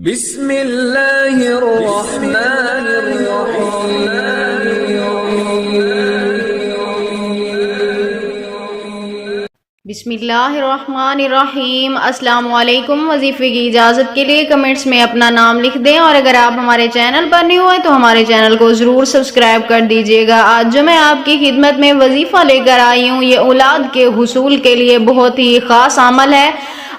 بسم اللہ الرحمن الرحیم۔ بسم اللہ الرحمن الرحیم۔ السلام علیکم۔ وظیفے کی اجازت کے لیے کمنٹس میں اپنا نام لکھ دیں، اور اگر آپ ہمارے چینل پر نہیں ہوئے تو ہمارے چینل کو ضرور سبسکرائب کر دیجیے گا۔ آج جو میں آپ کی خدمت میں وظیفہ لے کر آئی ہوں، یہ اولاد کے حصول کے لیے بہت ہی خاص عمل ہے۔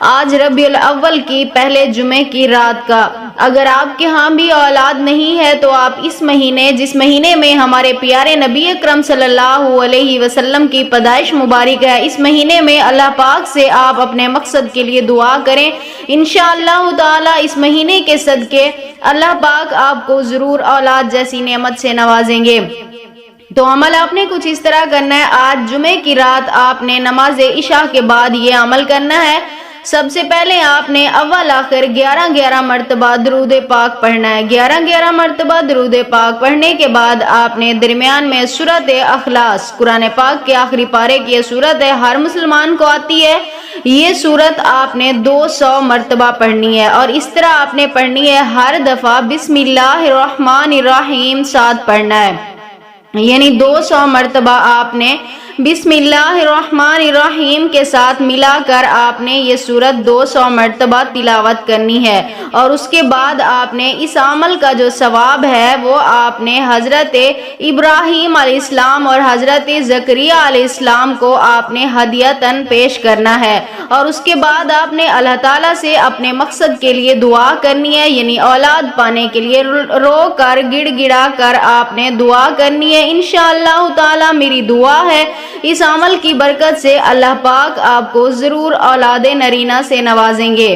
آج ربیع الاول کی پہلے جمعے کی رات کا، اگر آپ کے ہاں بھی اولاد نہیں ہے تو آپ اس مہینے، جس مہینے میں ہمارے پیارے نبی اکرم صلی اللہ علیہ وسلم کی پیدائش مبارک ہے، اس مہینے میں اللہ پاک سے آپ اپنے مقصد کے لیے دعا کریں۔ انشاءاللہ تعالی اس مہینے کے صدقے اللہ پاک آپ کو ضرور اولاد جیسی نعمت سے نوازیں گے۔ تو عمل آپ نے کچھ اس طرح کرنا ہے۔ آج جمعے کی رات آپ نے نماز عشاء کے بعد یہ عمل کرنا ہے۔ سب سے پہلے آپ نے اول آخر 11 مرتبہ درود پاک پڑھنا ہے۔ 11 مرتبہ درود پاک پڑھنے کے بعد آپ نے درمیان میں سورۃ اخلاص، قرآن پاک کے آخری پارے کی یہ سورت ہے، ہر مسلمان کو آتی ہے۔ یہ سورت آپ نے 200 مرتبہ پڑھنی ہے، اور اس طرح آپ نے پڑھنی ہے ہر دفعہ بسم اللہ الرحمن الرحیم ساتھ پڑھنا ہے، یعنی 200 مرتبہ آپ نے بسم اللہ الرحمن الرحیم کے ساتھ ملا کر آپ نے یہ سورت 200 مرتبہ تلاوت کرنی ہے۔ اور اس کے بعد آپ نے اس عمل کا جو ثواب ہے وہ آپ نے حضرت ابراہیم علیہ السلام اور حضرت زکریا علیہ السلام کو آپ نے ہدیۃً پیش کرنا ہے۔ اور اس کے بعد آپ نے اللہ تعالیٰ سے اپنے مقصد کے لیے دعا کرنی ہے، یعنی اولاد پانے کے لیے رو کر گڑ گڑا کر آپ نے دعا کرنی ہے۔ انشاءاللہ تعالیٰ میری دعا ہے اس عمل کی برکت سے اللہ پاک آپ کو ضرور اولاد نرینہ سے نوازیں گے۔